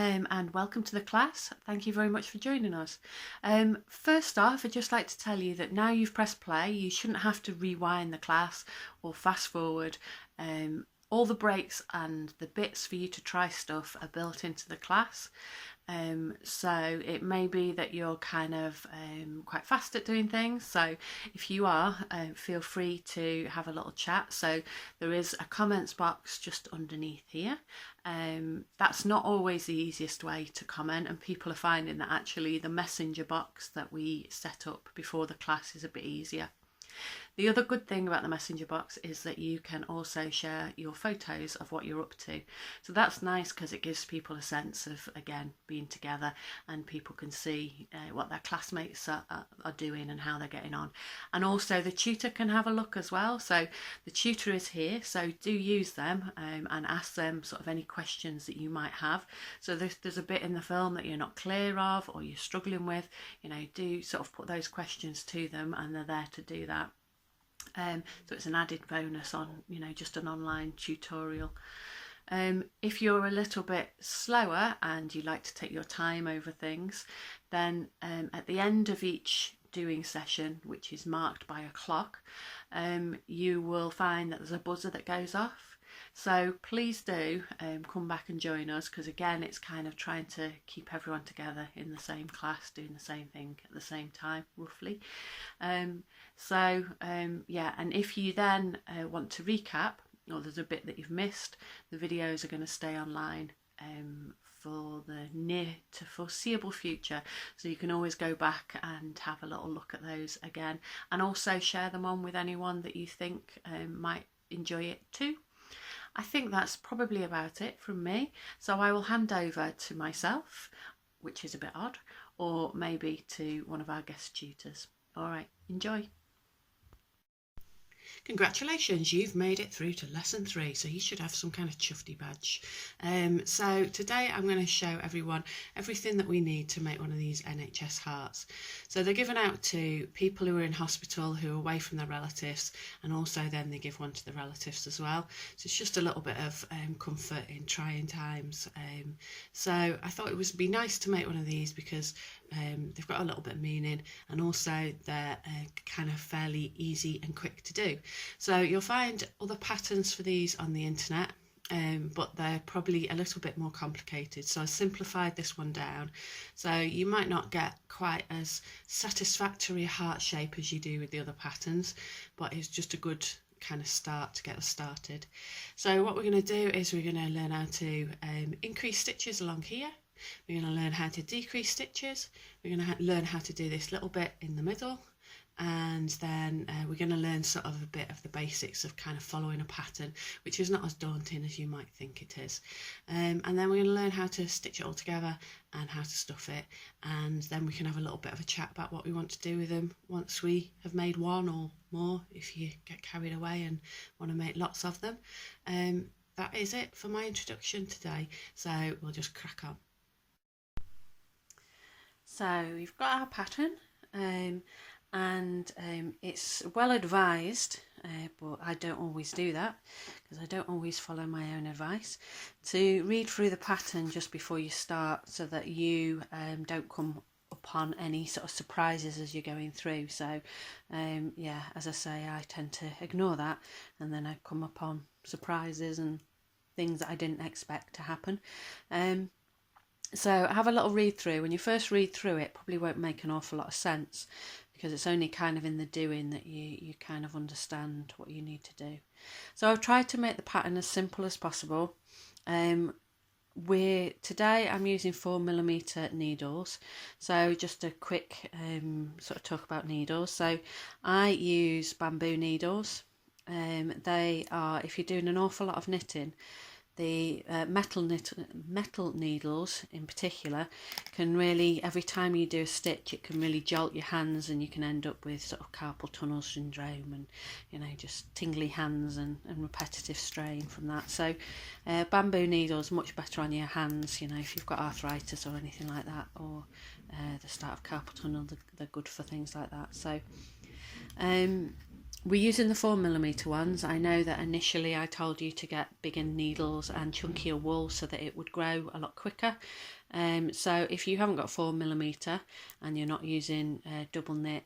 And welcome to the class. Thank you very much for joining us. First off, I'd just like to tell you that now you've pressed play, you shouldn't have to rewind the class or fast forward. All the breaks and the bits for you to try stuff are built into the class. So it may be that you're kind of quite fast at doing things, so if you are, feel free to have a little chat. So there is a comments box just underneath here. That's not always the easiest way to comment, and people are finding that actually the messenger box that we set up before the class is a bit easier. The other good thing about the messenger box is that you can also share your photos of what you're up to. So that's nice because it gives people a sense of, again, being together, and people can see what their classmates are doing and how they're getting on. And also the tutor can have a look as well. So the tutor is here, so do use them and ask them sort of any questions that you might have. So there's a bit in the film that you're not clear of or you're struggling with, do sort of put those questions to them, and they're there to do that. So it's an added bonus on, just an online tutorial. If you're a little bit slower and you like to take your time over things, then at the end of each doing session, which is marked by a clock, you will find that there's a buzzer that goes off. So please do come back and join us, because again, it's kind of trying to keep everyone together in the same class doing the same thing at the same time, roughly. Yeah, and if you then want to recap, or there's a bit that you've missed, the videos are going to stay online for the near to foreseeable future, so you can always go back and have a little look at those again, and also share them on with anyone that you think might enjoy it too. I think that's probably about it from me, so I will hand over to myself, which is a bit odd, or maybe to one of our guest tutors. All right, enjoy. Congratulations, you've made it through to lesson 3, so you should have some kind of chufty badge. So today I'm going to show everyone everything that we need to make one of these NHS hearts. So they're given out to people who are in hospital, who are away from their relatives, and also then they give one to the relatives as well. So it's just a little bit of comfort in trying times. So I thought it would be nice to make one of these because they've got a little bit of meaning, and also they're kind of fairly easy and quick to do. So you'll find other patterns for these on the internet, but they're probably a little bit more complicated. So I simplified this one down. So you might not get quite as satisfactory a heart shape as you do with the other patterns, but it's just a good kind of start to get us started. So what we're going to do is we're going to learn how to increase stitches along here. We're going to learn how to decrease stitches. We're going to learn how to do this little bit in the middle, and then we're going to learn sort of a bit of the basics of kind of following a pattern, which is not as daunting as you might think it is. And then we're going to learn how to stitch it all together and how to stuff it, and then we can have a little bit of a chat about what we want to do with them once we have made one or more, if you get carried away and want to make lots of them. That is it for my introduction today, so we'll just crack on. So we've got our pattern, and it's well advised, but I don't always do that because I don't always follow my own advice, to read through the pattern just before you start, so that you don't come upon any sort of surprises as you're going through. So yeah, as I say, I tend to ignore that, and then I come upon surprises and things that I didn't expect to happen. So have a little read through. When you first read through it, probably won't make an awful lot of sense, because it's only kind of in the doing that you kind of understand what you need to do. So I've tried to make the pattern as simple as possible. Today I'm using 4mm needles. So just a quick sort of talk about needles. So I use bamboo needles. They are, if you're doing an awful lot of knitting, the metal needles in particular can really, every time you do a stitch, it can really jolt your hands, and you can end up with sort of carpal tunnel syndrome and just tingly hands and repetitive strain from that. So bamboo needles much better on your hands, if you've got arthritis or anything like that, or the start of carpal tunnel, they're good for things like that. So We're using the 4mm ones. I know that initially I told you to get bigger needles and chunkier wool so that it would grow a lot quicker. So if you haven't got 4mm and you're not using double knit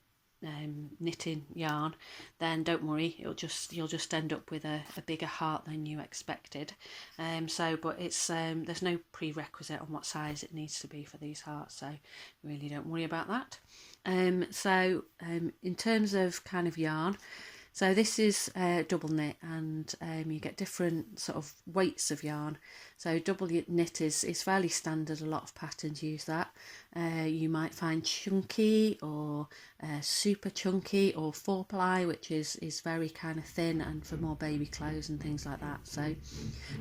knitting yarn, then don't worry, you'll just end up with a bigger heart than you expected. But it's there's no prerequisite on what size it needs to be for these hearts, so really don't worry about that. In terms of kind of yarn, so this is double knit, and you get different sort of weights of yarn. So double knit is fairly standard. A lot of patterns use that. You might find chunky or super chunky, or 4-ply, which is very kind of thin and for more baby clothes and things like that. So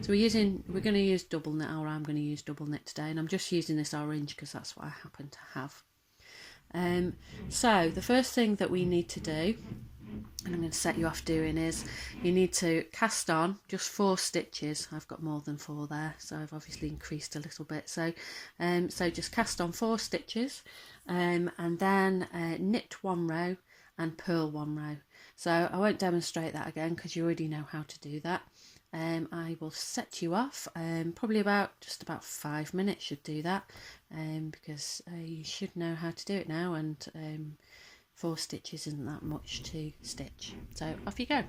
we're going to use double knit, or I'm going to use double knit today, and I'm just using this orange because that's what I happen to have. So the first thing that we need to do, and I'm going to set you off doing, is you need to cast on just 4 stitches. I've got more than 4 there, so I've obviously increased a little bit. So just cast on 4 stitches, and then knit 1 row and purl 1 row. So I won't demonstrate that again because you already know how to do that. I will set you off, probably just about 5 minutes should do that, because you should know how to do it now, and 4 stitches isn't that much to stitch. So off you go.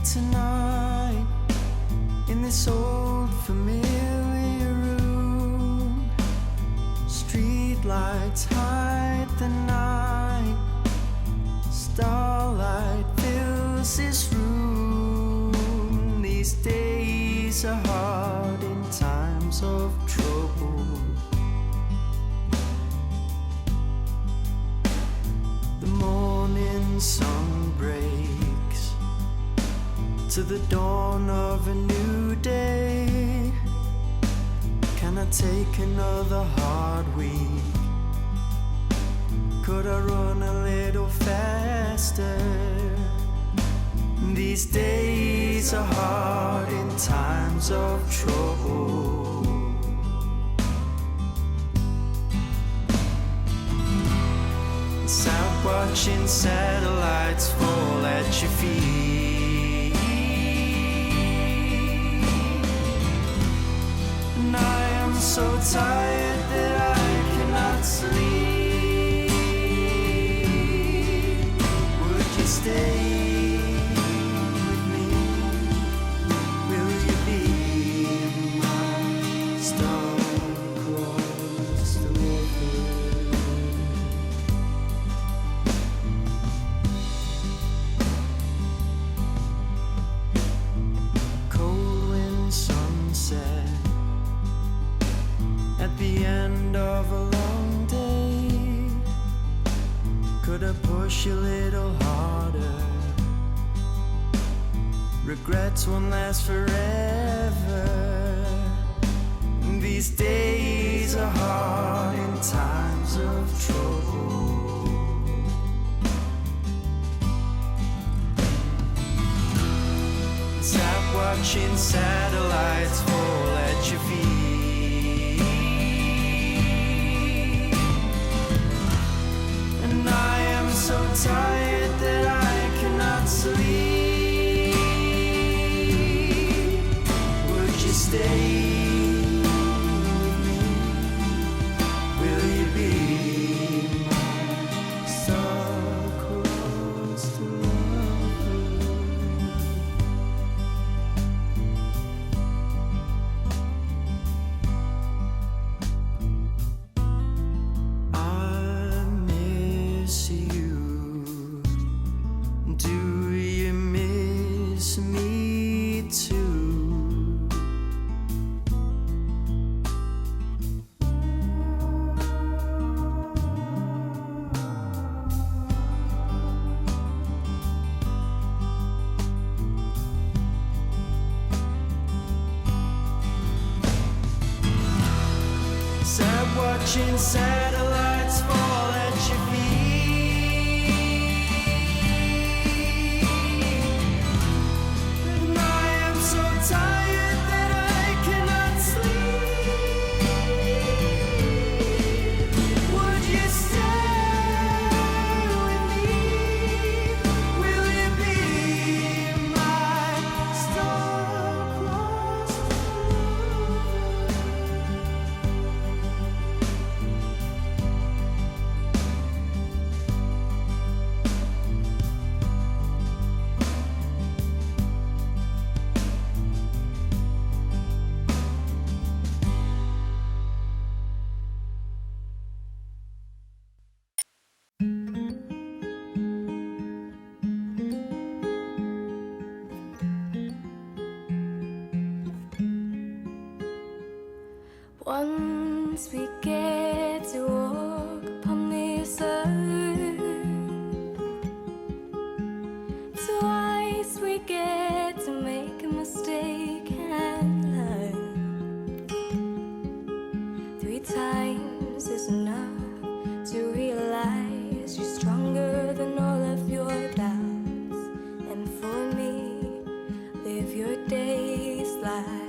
Tonight in this old familiar room, street lights hide the night, starlight fills this room. These days are hard in times of trouble. The morning sun breaks to the dawn of a new day. Can I take another hard week? Could I run a little faster? These days are hard in times of trouble. Sat watching satellites fall at your feet. And I am so tired that I cannot sleep. Would you stay with me? Will you be my star across the river? Cold wind sunset at the end of a long day. Could I push a little harder? Regrets won't last forever. These days are hard in times of trouble. Stop watching satellites fall at your feet. And I am so tired that I cannot sleep. Sat watching satellites fall at your feet. And I am so tired that I cannot sleep. Would you stay with me? Will you be my star-crossed Once we get to walk upon this earth, twice we get to make a mistake and learn. 3 times is enough to realize you're stronger than all of your doubts. And for me, live your days like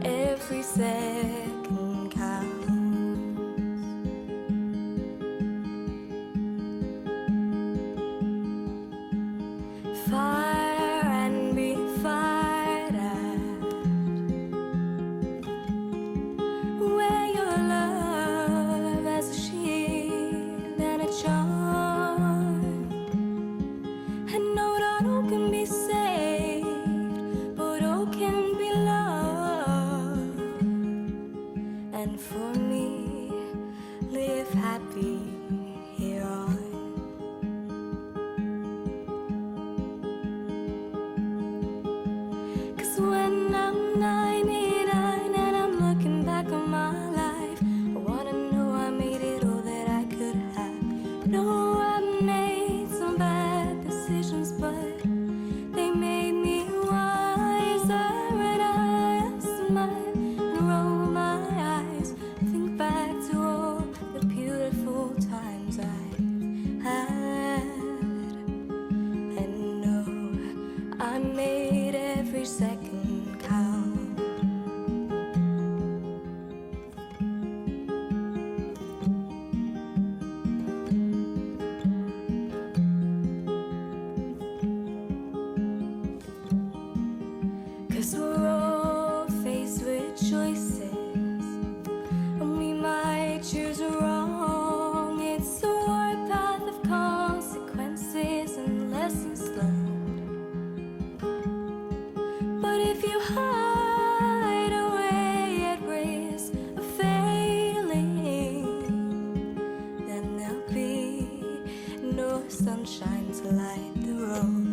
every second counts. Fire and be fired at. Wear your love as a shield and a charm. And know not all can be saved, but all can be loved. And for me, live happy here on. 'Cause when I'm 99 and I'm looking back on my life, I wanna know I made it all that I could have. No, I made some bad decisions, but they made me wiser. And I smile and roll my eyes, think back to all the beautiful times I had, and know I made every second count. Cause we're all faced with choices, and we might choose wrong. It's a warpath of consequences and lessons learned. But if you hide away at risk of failing, then there'll be no sunshine to light the road.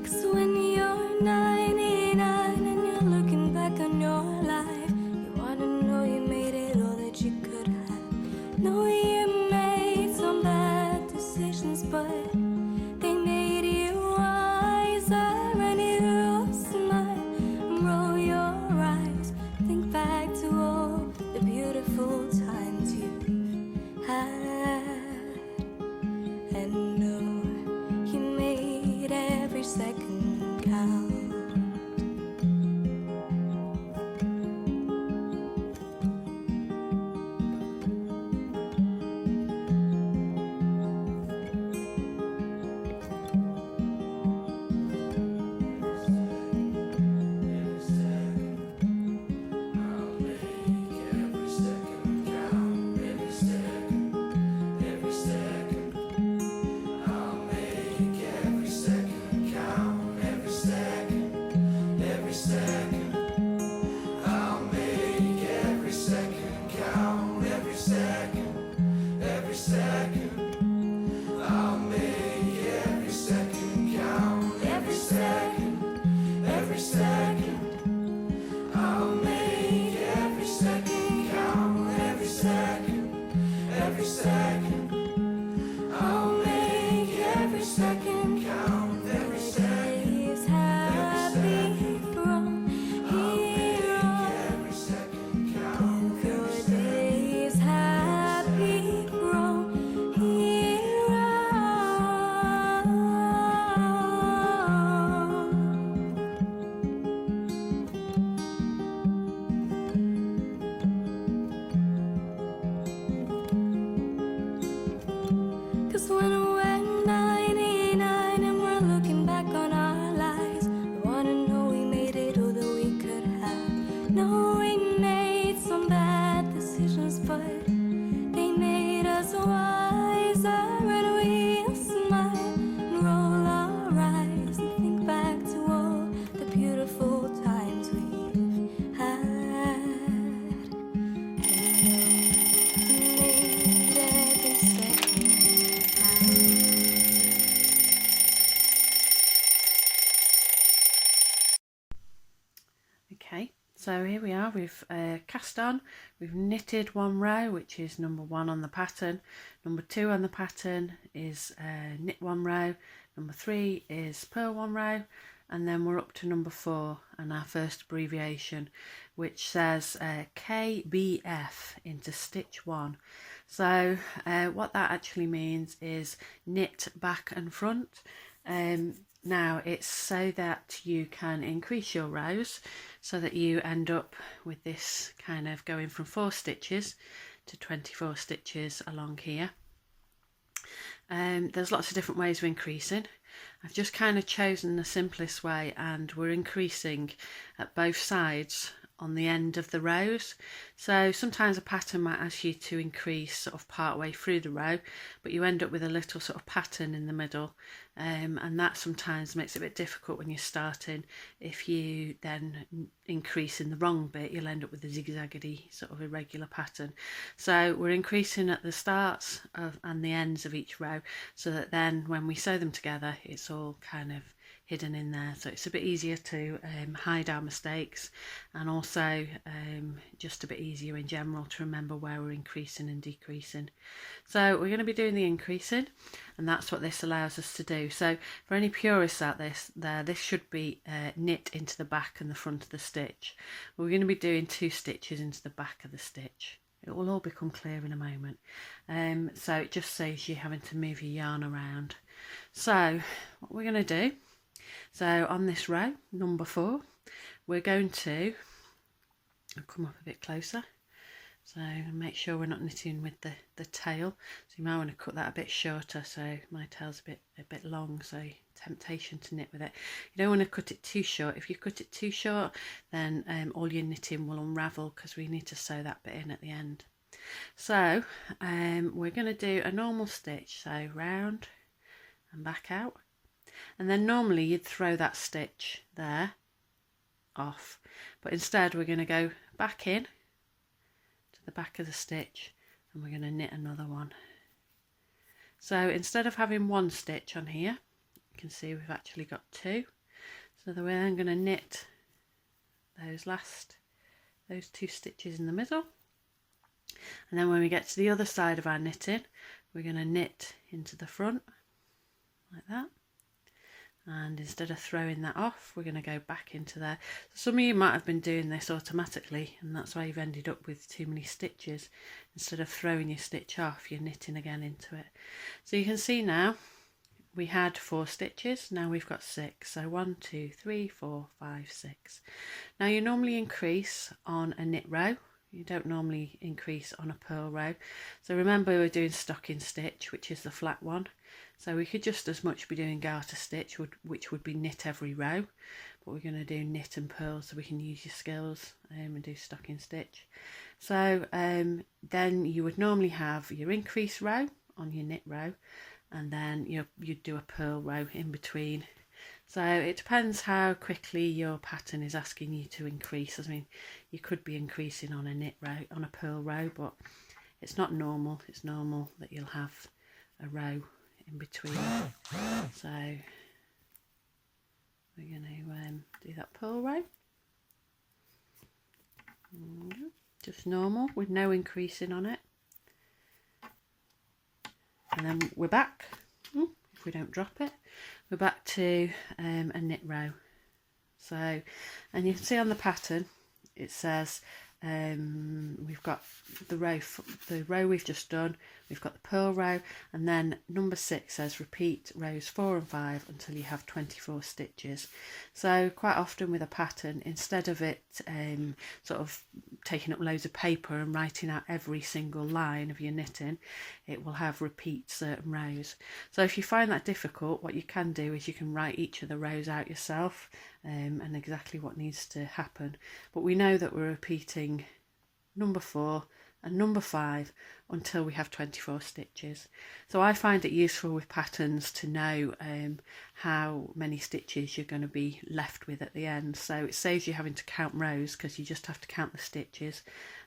'Cause when you're 99 and you're looking back on your life, you wanna know you made it all that you could have. Know you made some bad decisions, but they made you wiser. And you smile and roll your eyes, think back to all the beautiful times you've had, and know you made every second count. Every second count, every second, every second, 'Cause when we're 99 and we're looking back on our lives, we wanna know we made it all that we could have. No, we made some bad decisions, but they made us wiser, and we'll smile and roll our eyes and think back to all the beautiful times we've had. Made every second count. Okay, so here we are, we've cast on, we've knitted one row, which is number 1 on the pattern. Number 2 on the pattern is knit one row. Number 3 is purl one row, and then we're up to number 4 and our first abbreviation, which says KBF into stitch 1. So what that actually means is knit back and front. Now it's so that you can increase your rows so that you end up with this kind of going from 4 stitches to 24 stitches along here. There's lots of different ways of increasing. I've just kind of chosen the simplest way, and we're increasing at both sides on the end of the rows. So sometimes a pattern might ask you to increase sort of part way through the row, but you end up with a little sort of pattern in the middle, and that sometimes makes it a bit difficult when you're starting. If you then increase in the wrong bit, you'll end up with a zigzaggedy sort of irregular pattern. So we're increasing at the starts and the ends of each row, so that then when we sew them together, it's all kind of hidden in there, so it's a bit easier to hide our mistakes, and also just a bit easier in general to remember where we're increasing and decreasing. So we're going to be doing the increasing, and that's what this allows us to do. So for any purists out there, this should be knit into the back and the front of the stitch. We're going to be doing 2 stitches into the back of the stitch. It will all become clear in a moment. So it just saves you having to move your yarn around. So what we're going to do, so on this row, number 4, we're going to, I'll come up a bit closer, so make sure we're not knitting with the tail. So you might want to cut that a bit shorter, so my tail's a bit long, so temptation to knit with it. You don't want to cut it too short. If you cut it too short, then all your knitting will unravel, because we need to sew that bit in at the end. So we're going to do a normal stitch, so round and back out. And then normally you'd throw that stitch there off, but instead we're going to go back in to the back of the stitch, and we're going to knit another one. So instead of having 1 stitch on here, you can see we've actually got 2. So we're then going to knit those 2 stitches in the middle, and then when we get to the other side of our knitting, we're going to knit into the front like that. And instead of throwing that off, we're going to go back into there. So some of you might have been doing this automatically, and that's why you've ended up with too many stitches. Instead of throwing your stitch off, you're knitting again into it. So you can see now we had 4 stitches, now we've got 6. So 1, 2, 3, 4, 5, 6. Now you normally increase on a knit row. You don't normally increase on a purl row. So remember, we're doing stocking stitch, which is the flat one. So we could just as much be doing garter stitch, which would be knit every row, but we're going to do knit and purl so we can use your skills and do stocking stitch. So then you would normally have your increase row on your knit row, and then you'd do a purl row in between. So it depends how quickly your pattern is asking you to increase. I mean, you could be increasing on a knit row, on a purl row, but it's not normal. It's normal that you'll have a row in between. So we're going to do that purl row. Just normal with no increasing on it. And then we're back. If we don't drop it, we're back to a knit row. So, and you can see on the pattern it says we've got the row we've just done, we've got the purl row, and then number 6 says repeat rows 4 and 5 until you have 24 stitches. So quite often with a pattern, instead of it sort of taking up loads of paper and writing out every single line of your knitting. It will have repeat certain rows. So if you find that difficult, what you can do is you can write each of the rows out yourself, and exactly what needs to happen. But we know that we're repeating number 4 and number 5 until we have 24 stitches. So I find it useful with patterns to know how many stitches you're going to be left with at the end. So it saves you having to count rows, because you just have to count the stitches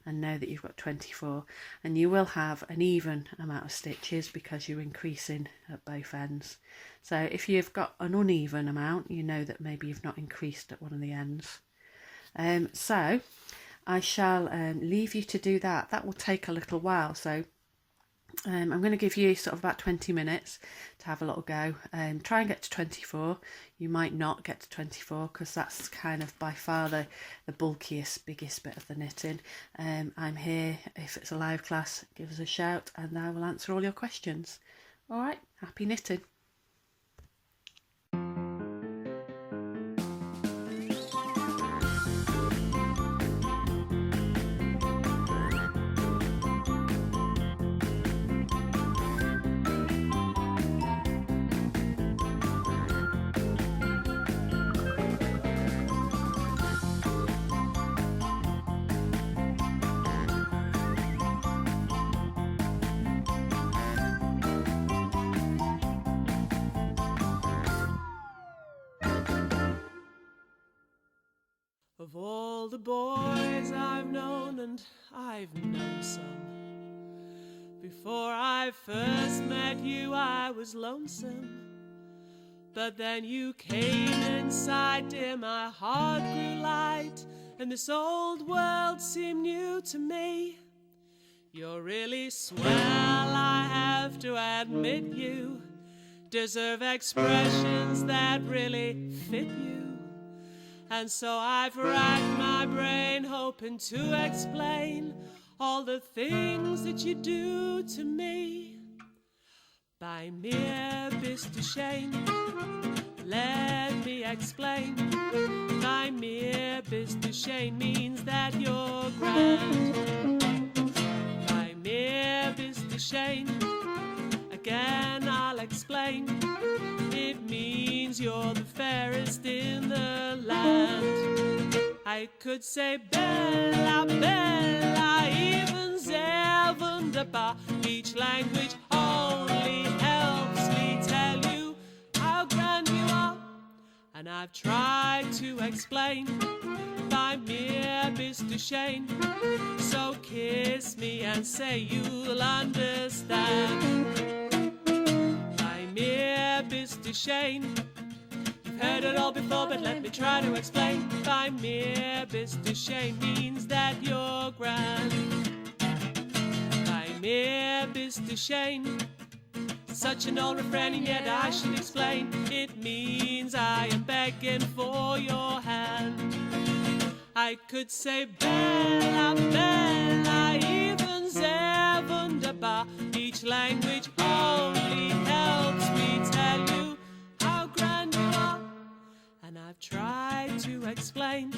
and know that you've got 24, and you will have an even amount of stitches because you're increasing at both ends. So if you've got an uneven amount, you know that maybe you've not increased at one of the ends. So I shall leave you to do that. That will take a little while, so I'm going to give you sort of about 20 minutes to have a little go. Try and get to 24. You might not get to 24 because that's kind of by far the bulkiest, biggest bit of the knitting. I'm here. If it's a live class, give us a shout and I will answer all your questions. All right, happy knitting. Of all the boys I've known, and I've known some, before I first met you I was lonesome. But then you came inside, dear, my heart grew light, and this old world seemed new to me. You're really swell, I have to admit you deserve expressions that really fit you. And so I've racked my brain hoping to explain all the things that you do to me. By mere Bistashane, let me explain. By mere Bistashane means that you're grand. By mere Bistashane, again I'll explain. It means you're the fairest in the land. I could say Bella, Bella, even sehr wunderbar. Each language only helps me tell you how grand you are. And I've tried to explain by mere Bistashane. So kiss me and say you'll understand. Mere Bistashane, you've heard it all before, but let me try to explain. By mere Bistashane means that you're grand. By mere Bistashane, such an old refrain, and yet I should explain. It means I am begging for your hand. I could say Bella, Bella, even sehr wunderbar. Each language only helps me tell you how grand you are. And I've tried to explain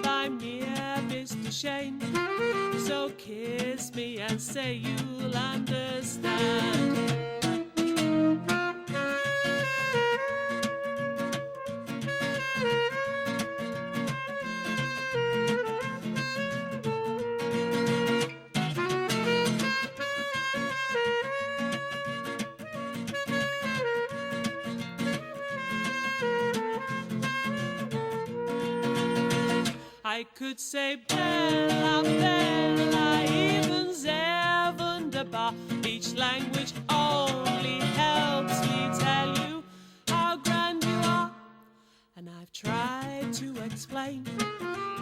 by mere Bistashane. So kiss me and say you'll understand. I could say Bella, Bella, even sehr wunderbar. Each language only helps me tell you how grand you are. And I've tried to explain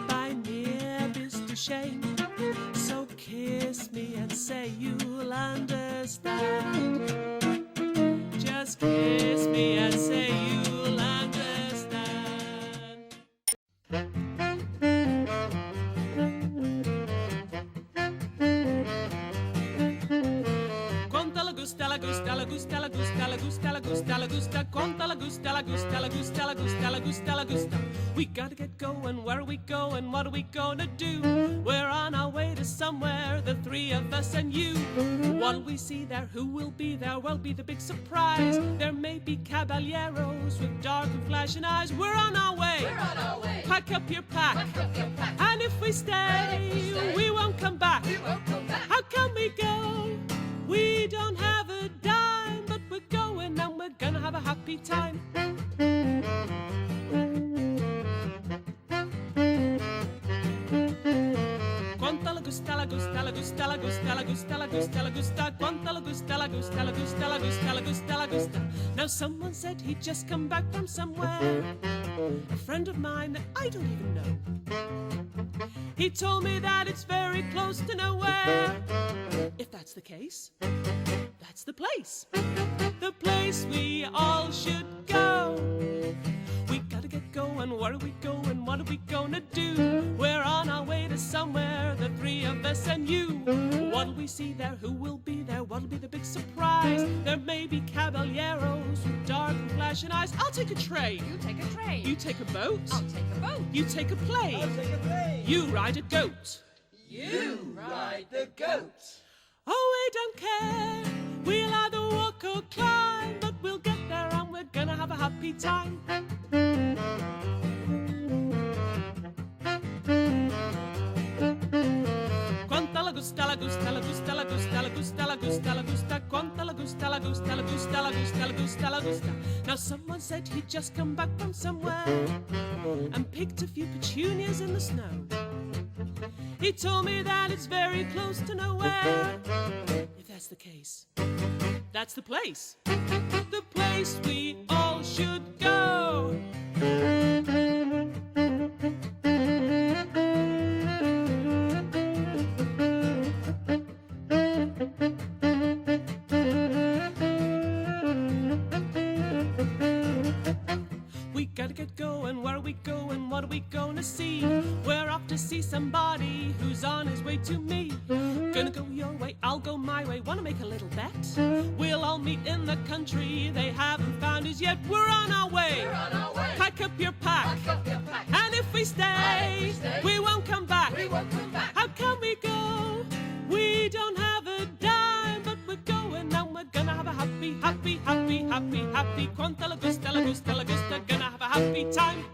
by mere Bistashane. So kiss me and say you'll understand. Just kiss me and say you'll understand. gusta, la gusta, la gusta, la gusta, la gusta, la gusta, la gusta, quanta la gusta, la gusta, la gusta, la gusta, la gusta, la gusta. We gotta get going, where are we going, what are we gonna do? We're on our way to somewhere, the three of us and you. What'll we see there, who will be there, what'll be the big surprise? There may be caballeros with dark and flashing eyes. We're on our way, pack up your pack, and if we stay, we won't come back. How can we go? We don't have a dime, but we're going and we're gonna have a happy time. Quanta la gusta, la gusta, la gusta, la gusta, la gusta, la gusta, la gusta, quanta la gusta, la gusta, la gusta, la gusta, la gusta, la gusta. Now someone said he'd just come back from somewhere, a friend of mine that I don't even know. He told me that it's very close to nowhere. If that's the case, that's the place we all should go. We gotta get going, where are we going, what are we gonna do? We're on our way to somewhere, the three of us and you. What'll we see there, who will be there, what'll be the big surprise? There may be caballeros with dark and flashing eyes. I'll take a train. You take a train. You take a boat. I'll take a boat. You take a plane. I'll take a plane. You ride a goat. You ride the goat. Oh, we don't care. We'll either walk or climb, but we'll get there and we're gonna have a happy time. Quanta la gusta, la gusta, la gusta, la gusta, la gusta, la gusta, la gusta, quanta la gusta, la gusta, la gusta, la gusta, la gusta, la gusta. Now someone said he'd just come back from somewhere and picked a few petunias in the snow. He told me that it's very close to nowhere. If that's the case, that's the place we all should go. We gotta get going, where are we going, what are we gonna see? We're off to see somebody who's on his way to me. Gonna go your way, I'll go my way, wanna make a little bet? We'll all meet in the country they haven't found us yet. We're on our way, pack up your pack, and if we stay, we won't come back. How can we go? We don't have a dime, but we're going and we're gonna have a happy, happy, happy, happy, happy. Quanta la gusta, la gusta, la gusta, gonna have a happy time.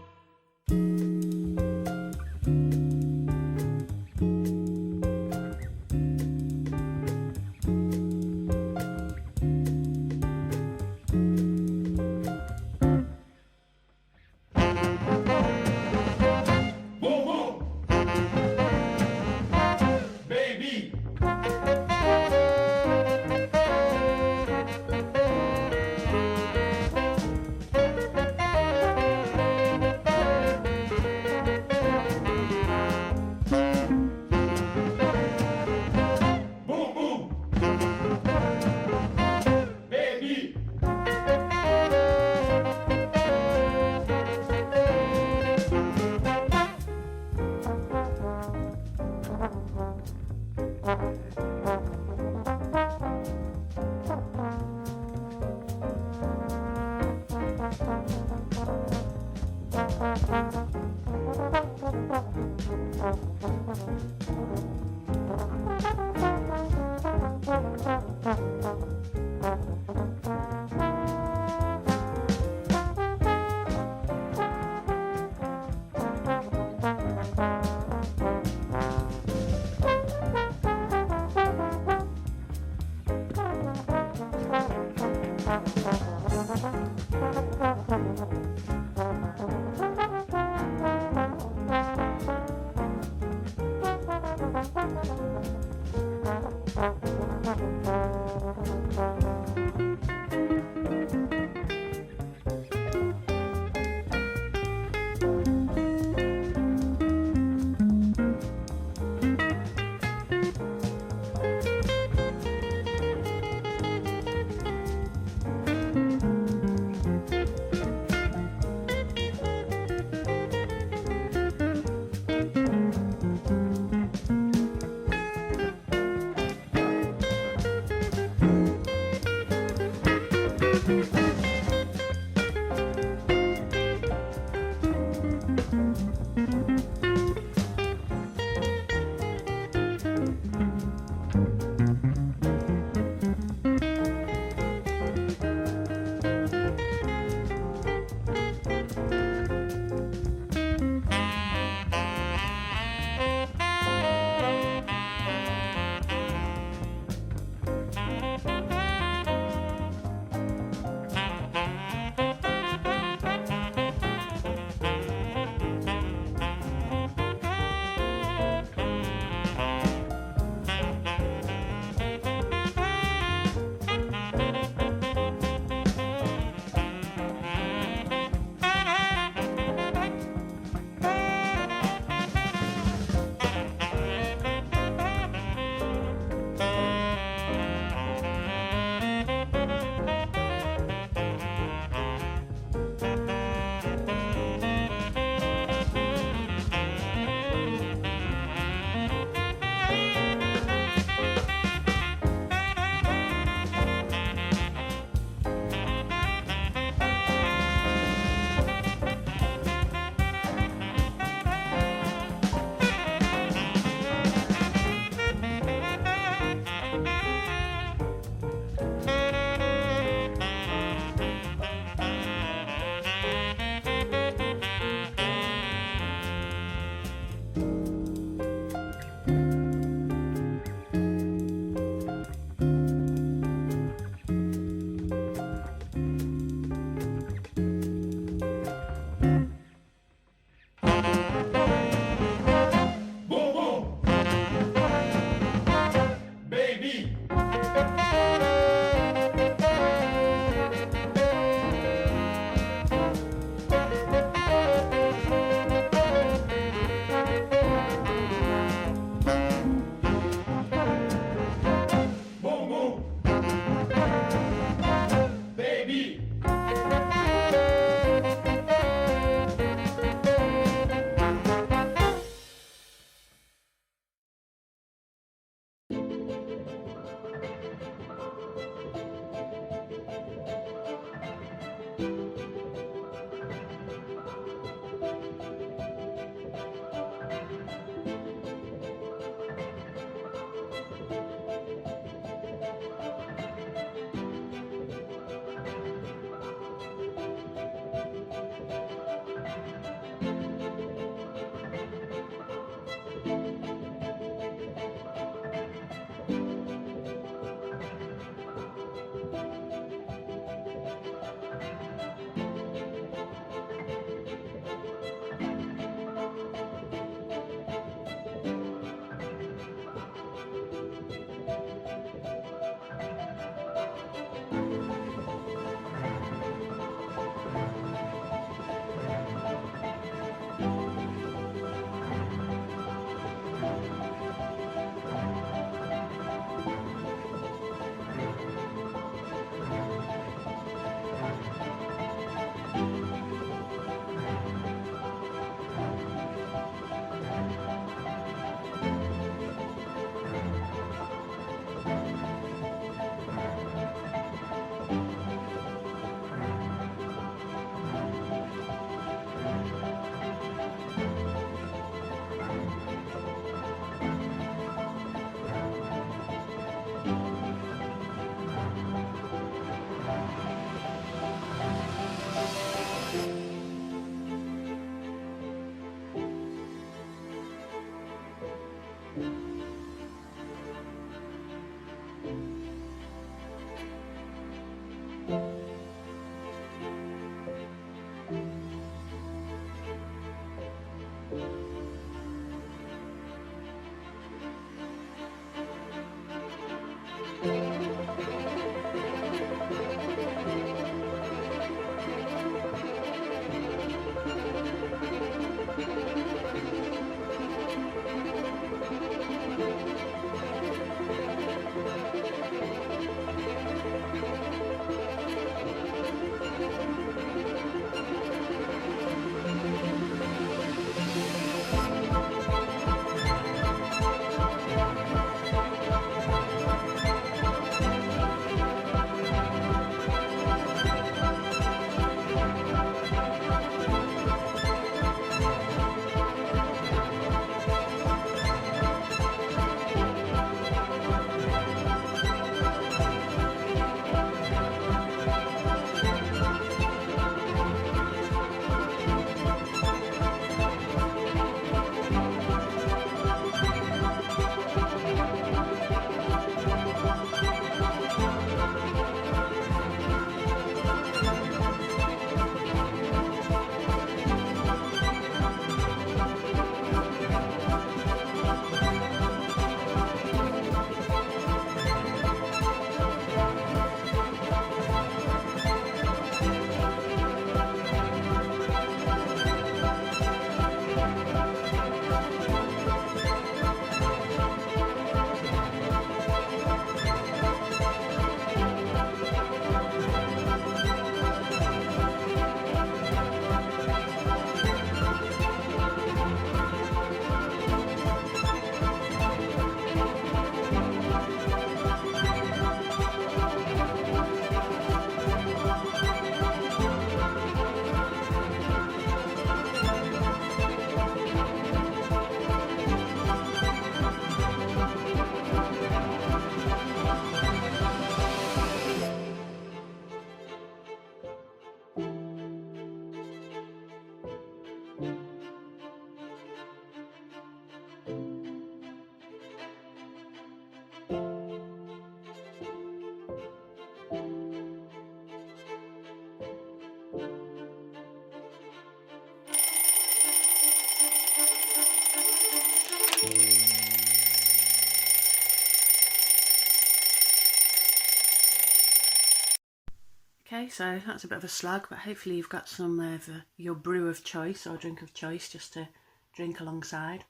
Okay, so that's a bit of a slug, but hopefully you've got some of your brew of choice or drink of choice just to drink alongside.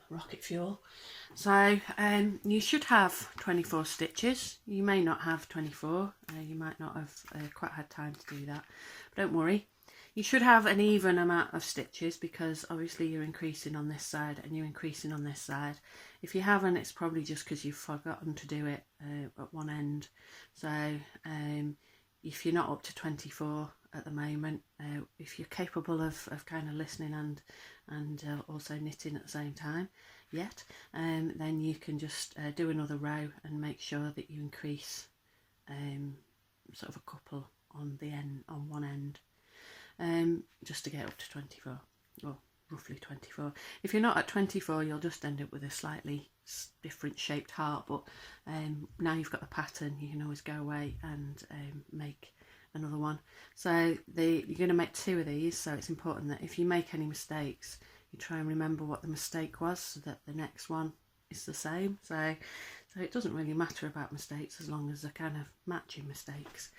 Rocket fuel. So you should have 24 stitches. You may not have 24. You might not have quite had time to do that. But don't worry. You should have an even amount of stitches because obviously you're increasing on this side and you're increasing on this side. If you haven't, it's probably just because you've forgotten to do it at one end. So if you're not up to 24 at the moment, if you're capable of kind of listening and also knitting at the same time yet, then you can just do another row and make sure that you increase sort of a couple on the end, on one end. Just to get up to 24, or roughly 24. If you're not at 24, you'll just end up with a slightly different shaped heart, but now you've got the pattern, you can always go away and make another one. So you're going to make 2 of these, so it's important that if you make any mistakes, you try and remember what the mistake was so that the next one is the same. So it doesn't really matter about mistakes as long as they're kind of matching mistakes.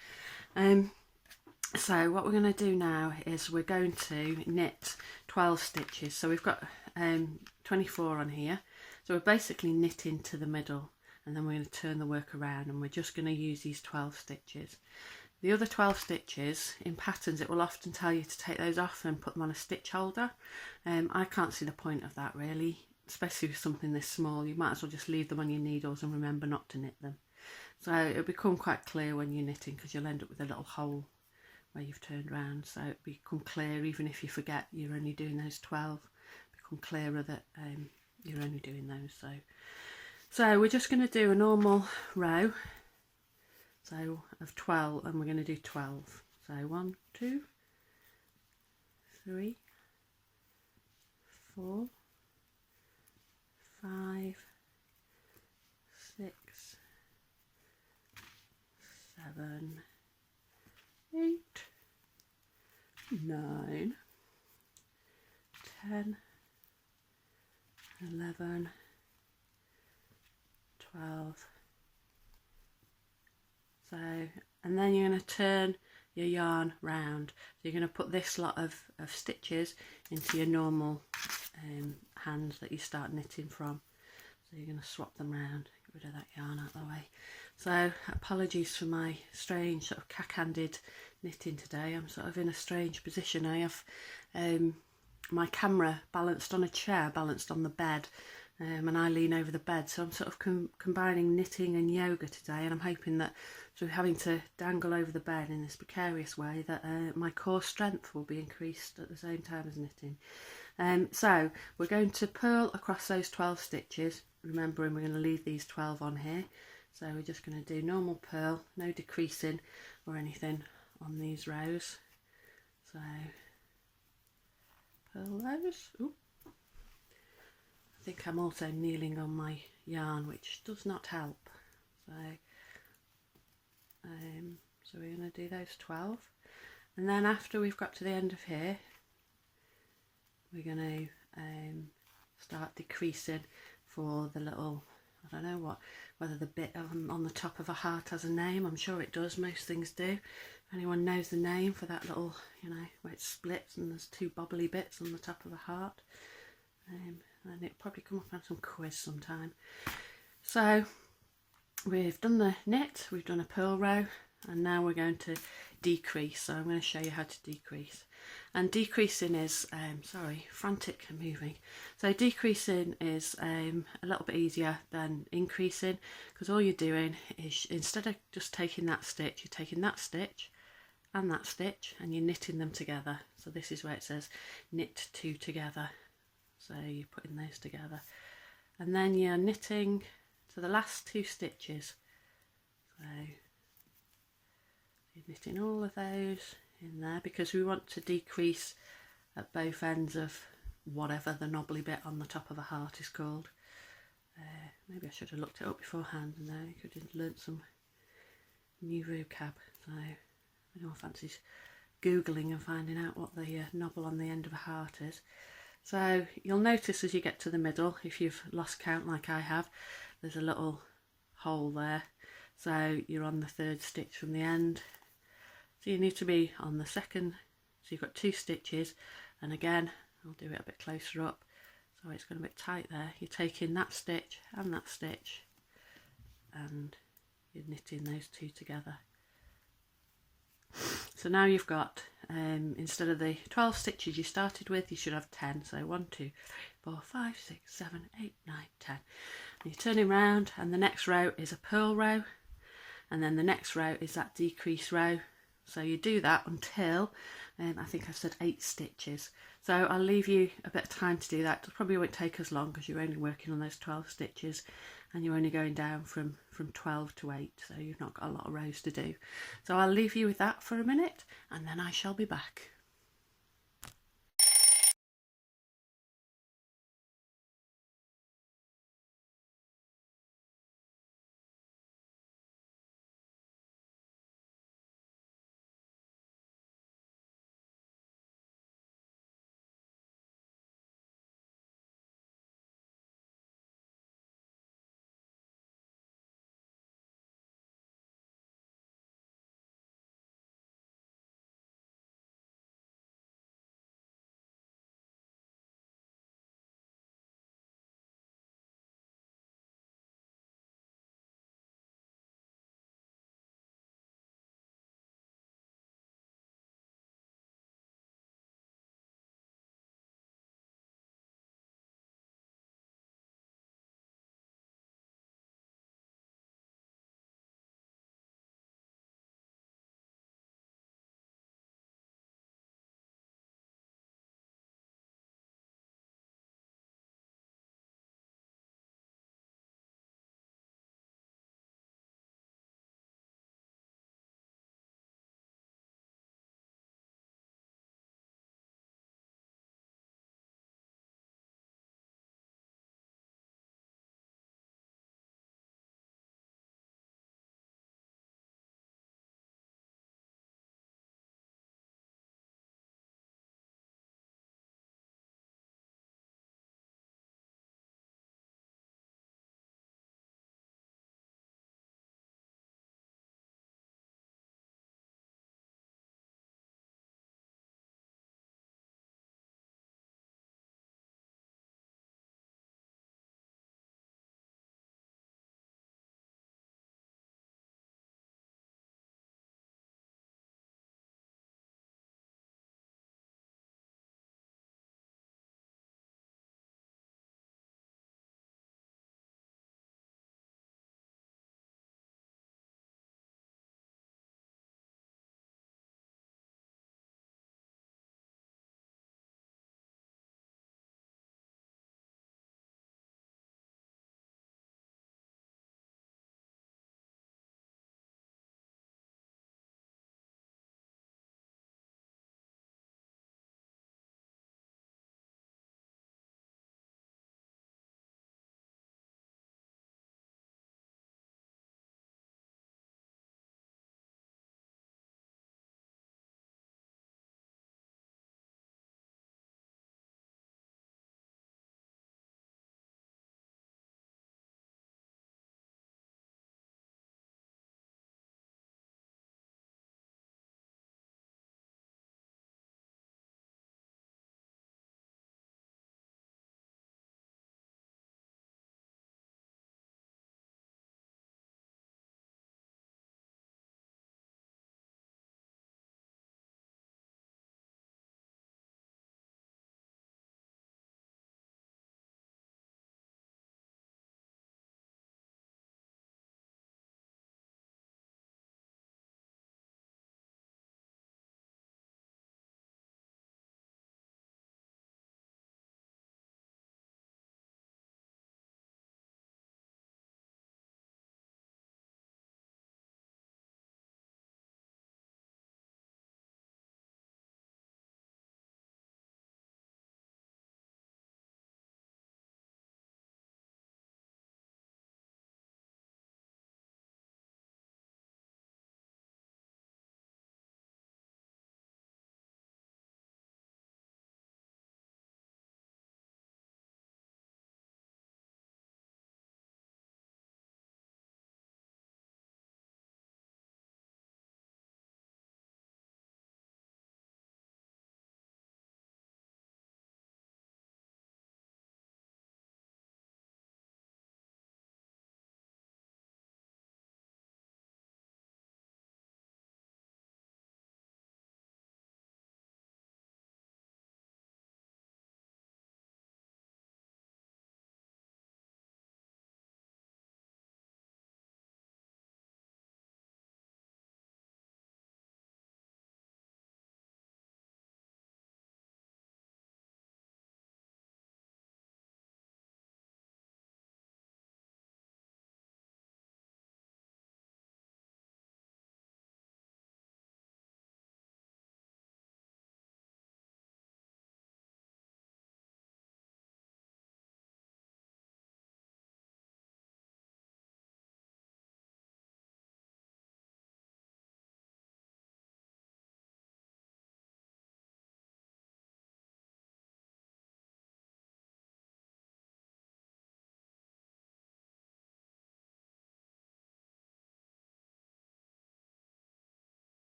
So what we're going to do now is we're going to knit 12 stitches. So we've got 24 on here. So we're basically knitting to the middle, and then we're going to turn the work around and we're just going to use these 12 stitches. The other 12 stitches in patterns, it will often tell you to take those off and put them on a stitch holder. I can't see the point of that really, especially with something this small. You might as well just leave them on your needles and remember not to knit them. So it'll become quite clear when you're knitting because you'll end up with a little hole where you've turned round, so it become clear even if you forget you're only doing those 12, become clearer that you're only doing those. So we're just going to do a normal row, so of 12, and we're going to do 12. So 1, 2, 3, 4, 5, 6, 7, 8, 9, 10, 11, 12. So, and then you're going to turn your yarn round. So you're going to put this lot of stitches into your normal hands that you start knitting from. So you're going to swap them round, get rid of that yarn out of the way. So apologies for my strange sort of cack-handed knitting today. I'm sort of in a strange position. I have my camera balanced on a chair, balanced on the bed, and I lean over the bed, so I'm sort of combining knitting and yoga today, and I'm hoping that through having to dangle over the bed in this precarious way that my core strength will be increased at the same time as knitting. So we're going to purl across those 12 stitches, remembering we're going to leave these 12 on here. So we're just going to do normal purl, no decreasing or anything on these rows. So purl those. Ooh. I think I'm also kneeling on my yarn, which does not help. So we're going to do those 12, and then after we've got to the end of here, we're going to start decreasing for the little, I don't know whether the bit on the top of a heart has a name. I'm sure it does, most things do. If anyone knows the name for that little, you know, where it splits and there's two bobbly bits on the top of a heart, and it'll probably come up on some quiz sometime. So we've done the knit, we've done a purl row, and now we're going to decrease. So I'm going to show you how to decrease. And decreasing is, frantic and moving. So decreasing is a little bit easier than increasing, because all you're doing is, instead of just taking that stitch, you're taking that stitch and you're knitting them together. So this is where it says knit two together. So you're putting those together, and then you're knitting to the last two stitches. So you're knitting all of those in there, because we want to decrease at both ends of whatever the knobbly bit on the top of a heart is called. Maybe I should have looked it up beforehand, and then I could have learnt some new vocab. So if anyone fancies googling and finding out what the knobble on the end of a heart is. So you'll notice as you get to the middle, if you've lost count like I have, there's a little hole there. So you're on the third stitch from the end. So you need to be on the second. So you've got two stitches, and again, I'll do it a bit closer up. So it's going a bit tight there. You're taking that stitch, and you're knitting those two together. So now you've got, instead of the 12 stitches you started with, you should have 10. So 1, 2, 3, 4, 5, 6, 7, 8, 9, 10. And you're turning round, and the next row is a purl row, and then the next row is that decrease row. So you do that until, I think I've said 8 stitches. So I'll leave you a bit of time to do that. It probably won't take as long, because you're only working on those 12 stitches, and you're only going down from 12 to 8, so you've not got a lot of rows to do. So I'll leave you with that for a minute, and then I shall be back.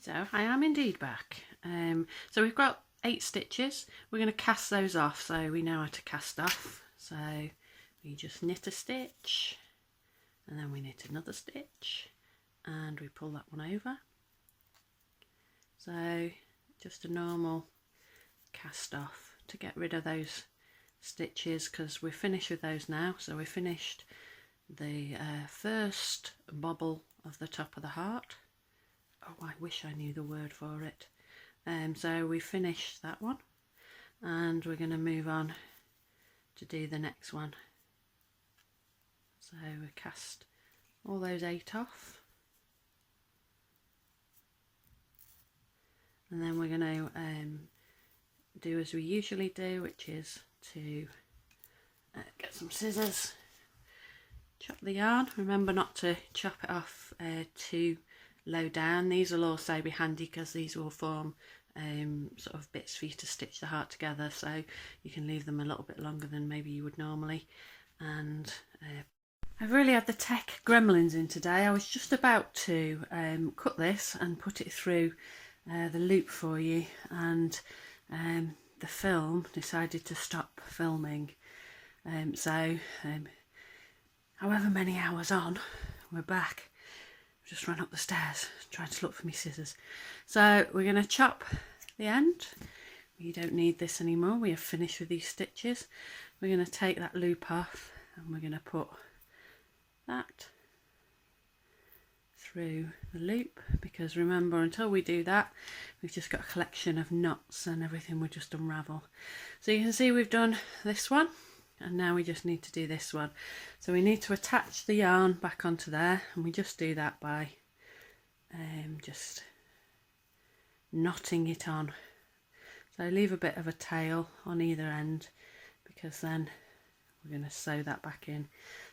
So I am indeed back. So we've got 8 stitches. We're going to cast those off, so we know how to cast off. So we just knit a stitch, and then we knit another stitch, and we pull that one over. So just a normal cast off to get rid of those stitches, because we're finished with those now. So we finished the first bobble of the top of the heart. Oh, I wish I knew the word for it. So we finished that one, and we're going to move on to do the next one. So we cast all those 8 off, and then we're going to do as we usually do, which is to get some scissors, chop the yarn. Remember not to chop it off too low down. These will also be handy because these will form sort of bits for you to stitch the heart together, so you can leave them a little bit longer than maybe you would normally. And I've really had the tech gremlins in today. I was just about to cut this and put it through the loop for you, and the film decided to stop filming. However many hours on, we're back. Just run up the stairs trying to look for my scissors. So we're going to chop the end. We don't need this anymore. We have finished with these stitches. We're going to take that loop off, and we're going to put that through the loop, because remember, until we do that, we've just got a collection of knots and everything will just unravel. So you can see we've done this one, and now we just need to do this one. So we need to attach the yarn back onto there, and we just do that by just knotting it on. So leave a bit of a tail on either end, because then we're going to sew that back in.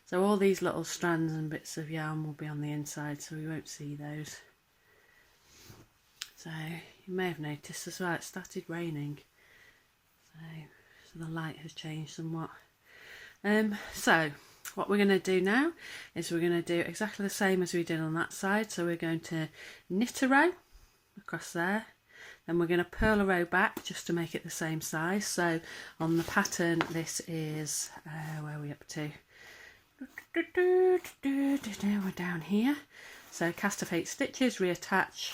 So all these little strands and bits of yarn will be on the inside, so we won't see those. So you may have noticed as well, it started raining, so the light has changed somewhat. So what we're going to do now is we're going to do exactly the same as we did on that side. So we're going to knit a row across there, then we're going to purl a row back just to make it the same size. So on the pattern, this is where are we up to? We're down here. So cast off 8 stitches, reattach,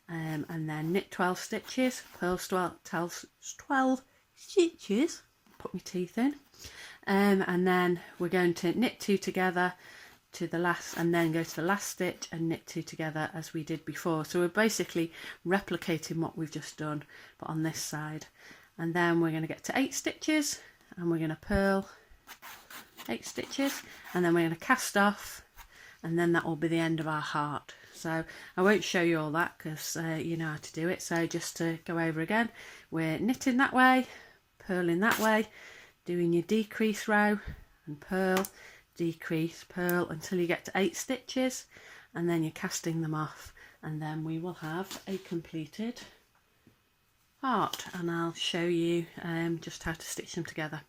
and then knit 12 stitches, purl 12 stitches, put my teeth in, and then we're going to knit 2 together to the last, and then go to the last stitch and knit 2 together as we did before. So we're basically replicating what we've just done, but on this side. And then we're going to get to 8 stitches, and we're going to purl 8 stitches, and then we're going to cast off, and then that will be the end of our heart. So I won't show you all that because you know how to do it. So just to go over again, we're knitting that way, purling that way, doing your decrease row and purl, decrease, purl until you get to 8 stitches, and then you're casting them off, and then we will have a completed heart, and I'll show you just how to stitch them together.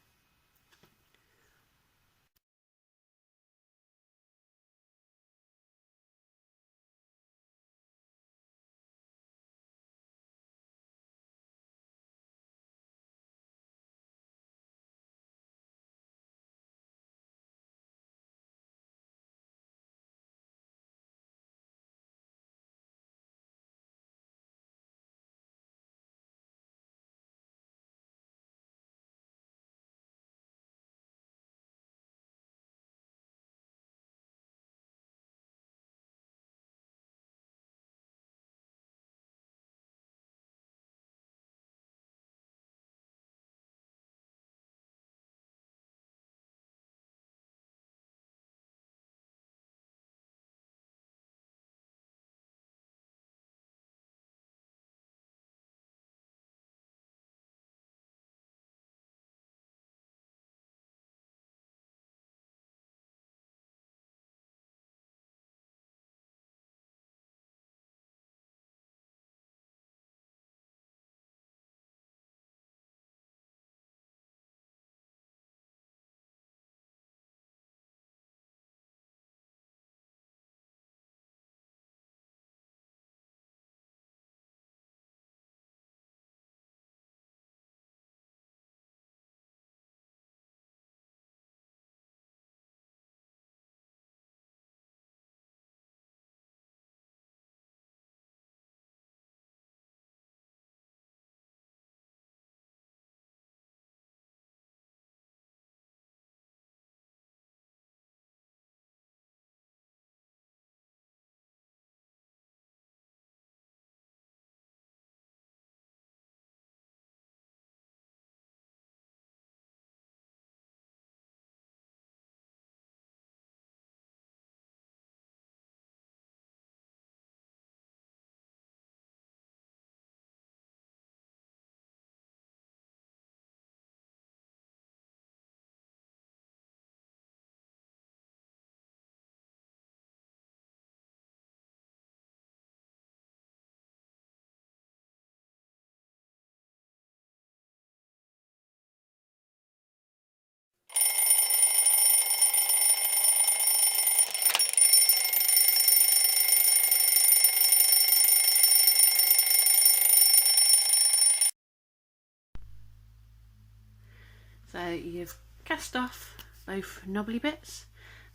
So you've cast off both knobbly bits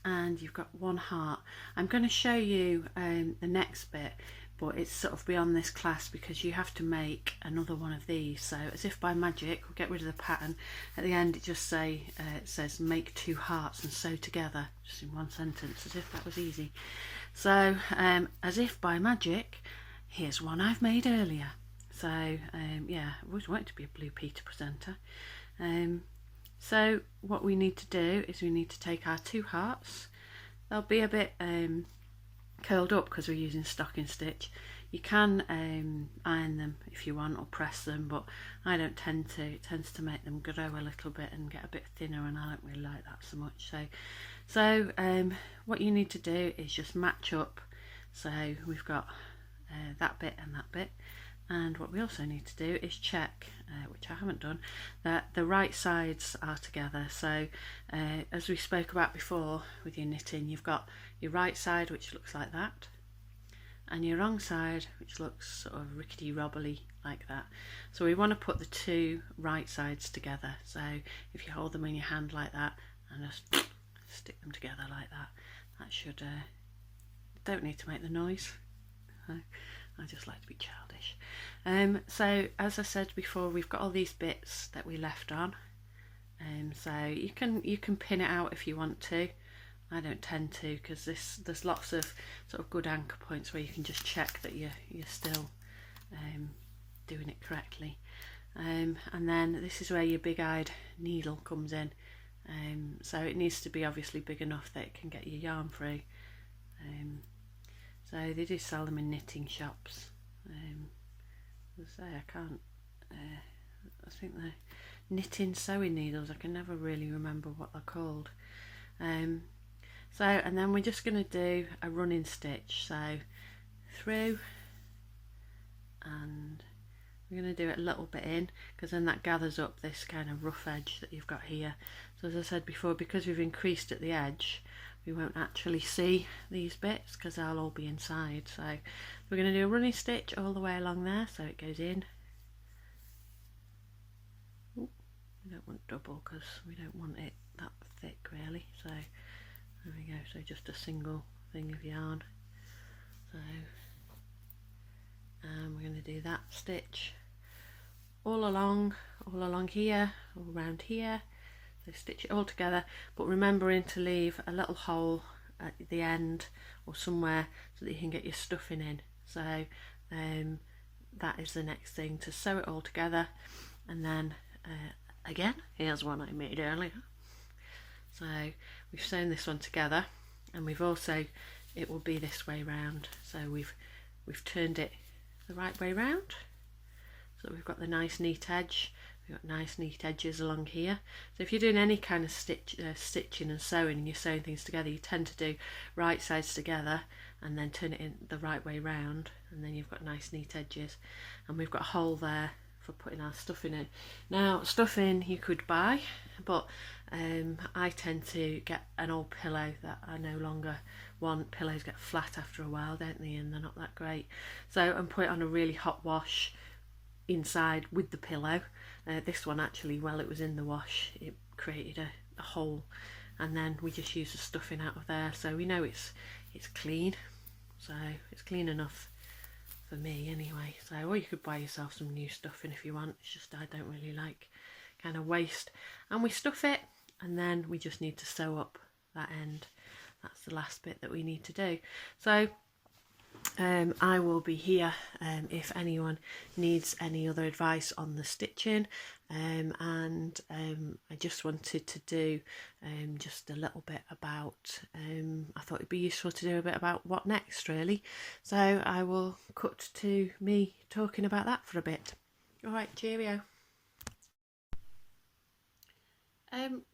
and you've got one heart. I'm going to show you the next bit, but it's sort of beyond this class because you have to make another one of these. So as if by magic, we'll get rid of the pattern. At the end it says make 2 hearts and sew together, just in one sentence, as if that was easy. So as if by magic, here's one I've made earlier. So yeah, I always wanted to be a Blue Peter presenter. So what we need to do is we need to take our 2 hearts. They'll be a bit curled up because we're using stocking stitch. You can iron them if you want or press them, but I don't tend to. It tends to make them grow a little bit and get a bit thinner, and I don't really like that so much. So what you need to do is just match up. So we've got that bit and that bit. And what we also need to do is check, which I haven't done, that the right sides are together. So as we spoke about before with your knitting, you've got your right side which looks like that, and your wrong side which looks sort of rickety robbly like that. So we want to put the 2 right sides together. So if you hold them in your hand like that and just stick them together like that, that should, don't need to make the noise. I just like to be childish. So as I said before, we've got all these bits that we left on. So you can pin it out if you want to. I don't tend to, because there's lots of sort of good anchor points where you can just check that you're still doing it correctly. And then this is where your big-eyed needle comes in. So it needs to be obviously big enough that it can get your yarn through. So they do sell them in knitting shops. As I say, I can't, I think they're knitting sewing needles. I can never really remember what they're called. So, and then we're just going to do a running stitch. So through, and we're going to do it a little bit in, because then that gathers up this kind of rough edge that you've got here. So as I said before, because we've increased at the edge, we won't actually see these bits because they'll all be inside. So we're going to do a running stitch all the way along there, so it goes in. Ooh, we don't want double because we don't want it that thick really. So there we go, so just a single thing of yarn. So we're going to do that stitch all along here, all around here. So stitch it all together, but remembering to leave a little hole at the end or somewhere so that you can get your stuffing in. So that is the next thing, to sew it all together. And then again, here's one I made earlier. So we've sewn this one together, and we've also, it will be this way round. So we've turned it the right way round, so we've got the nice neat edge. We've got nice neat edges along here. So if you're doing any kind of stitching and sewing and you're sewing things together, you tend to do right sides together and then turn it in the right way round, and then you've got nice neat edges. And we've got a hole there for putting our stuffing in. Now stuffing you could buy, but I tend to get an old pillow that I no longer want. Pillows get flat after a while, don't they, and they're not that great. So and put it on a really hot wash inside with the pillow. This one actually, while it was in the wash, it created a hole, and then we just use the stuffing out of there, so we know it's clean. So it's clean enough for me anyway. So, or you could buy yourself some new stuffing if you want. It's just I don't really like kind of waste. And we stuff it, and then we just need to sew up that end. That's the last bit that we need to do. So I will be here if anyone needs any other advice on the stitching, and I just wanted to do just a little bit about, I thought it'd be useful to do a bit about what next really. So I will cut to me talking about that for a bit. Alright, cheerio.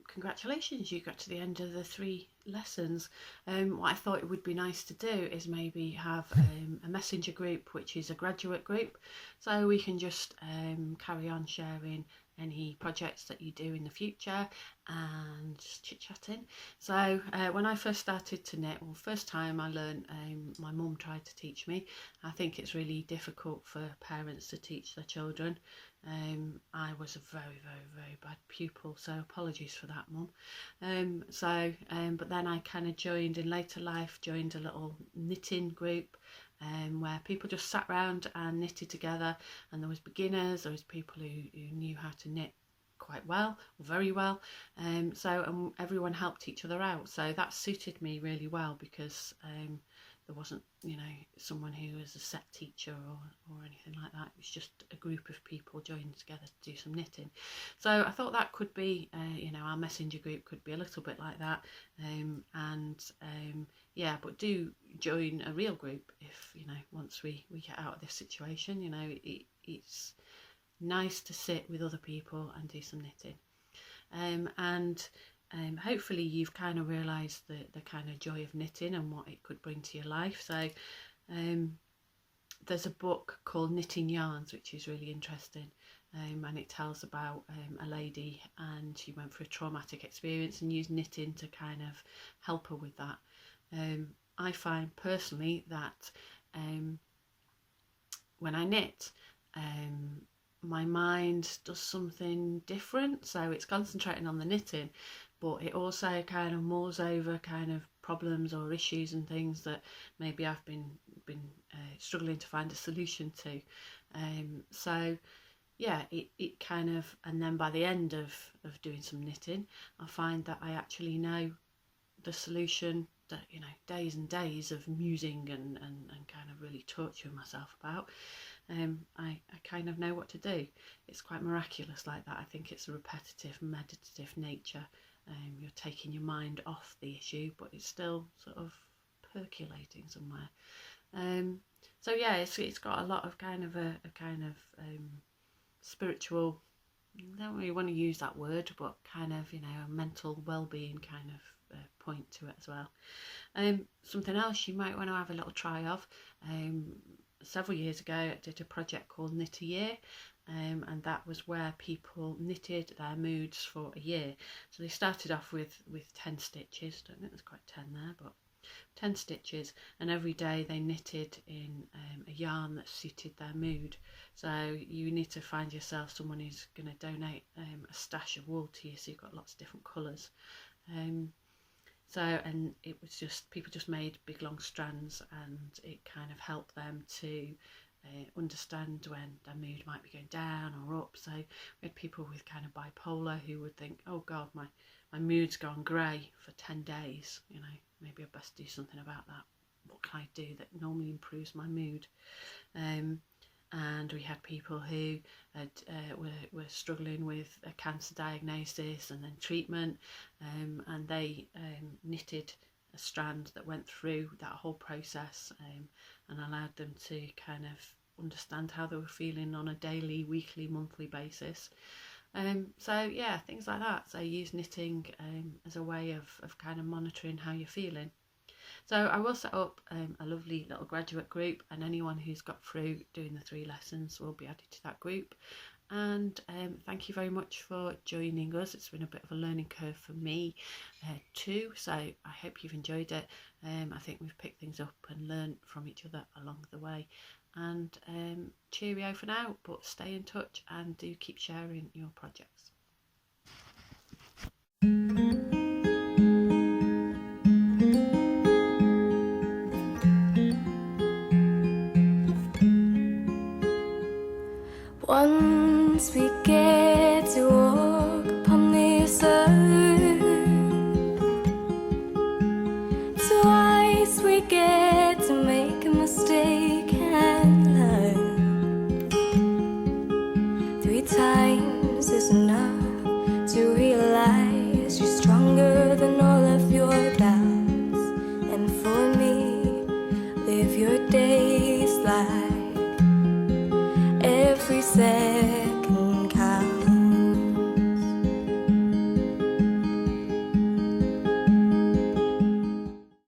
Congratulations, you got to the end of the 3 lessons. What I thought it would be nice to do is maybe have a messenger group, which is a graduate group, so we can just carry on sharing any projects that you do in the future and just chit-chatting. So when I first started to knit, well, first time I learned, my mum tried to teach me. I think it's really difficult for parents to teach their children. I was a very, very, very bad pupil, so apologies for that, Mum. But then I kind of joined in later life, joined a little knitting group where people just sat round and knitted together, and there was beginners, there was people who knew how to knit quite well or very well, and everyone helped each other out, so that suited me really well because there wasn't, you know, someone who was a set teacher or anything like that. It was just a group of people joining together to do some knitting. So I thought that could be, you know, our messenger group could be a little bit like that. Yeah, but do join a real group if, you know, once we get out of this situation. You know, it's nice to sit with other people and do some knitting. Hopefully you've kind of realised the kind of joy of knitting and what it could bring to your life. So there's a book called Knitting Yarns, which is really interesting, and it tells about a lady, and she went through a traumatic experience and used knitting to kind of help her with that. I find personally that when I knit, my mind does something different, so it's concentrating on the knitting, but it also kind of mulls over kind of problems or issues and things that maybe I've been struggling to find a solution to. So yeah, it kind of, and then by the end of doing some knitting, I find that I actually know the solution that, you know, days and days of musing and kind of really torturing myself about. I kind of know what to do. It's quite miraculous like that. I think it's a repetitive, meditative nature. You're taking your mind off the issue, but it's still sort of percolating somewhere. So yeah, it's got a lot of kind of a spiritual, I don't really want to use that word, but kind of, you know, a mental well-being kind of point to it as well. Something else you might want to have a little try of. Several years ago I did a project called Knit a Year, and that was where people knitted their moods for a year. So they started off with 10 stitches, I don't think there's quite 10 there, but 10 stitches, and every day they knitted in a yarn that suited their mood. So you need to find yourself someone who's going to donate a stash of wool to you, so you've got lots of different colours. And it was just, people just made big long strands, and it kind of helped them to understand when their mood might be going down or up. So we had people with kind of bipolar who would think, oh God, my mood's gone grey for 10 days, you know, maybe I best do something about that. What can I do that normally improves my mood? And we had people who were struggling with a cancer diagnosis and then treatment, and they knitted a strand that went through that whole process, and allowed them to kind of understand how they were feeling on a daily, weekly, monthly basis. So yeah, things like that. So use knitting as a way of kind of monitoring how you're feeling. So I will set up a lovely little graduate group, and anyone who's got through doing the 3 lessons will be added to that group. And thank you very much for joining us. It's been a bit of a learning curve for me too, so I hope you've enjoyed it. I think we've picked things up and learned from each other along the way. And cheerio for now, but stay in touch and do keep sharing your projects. Once we get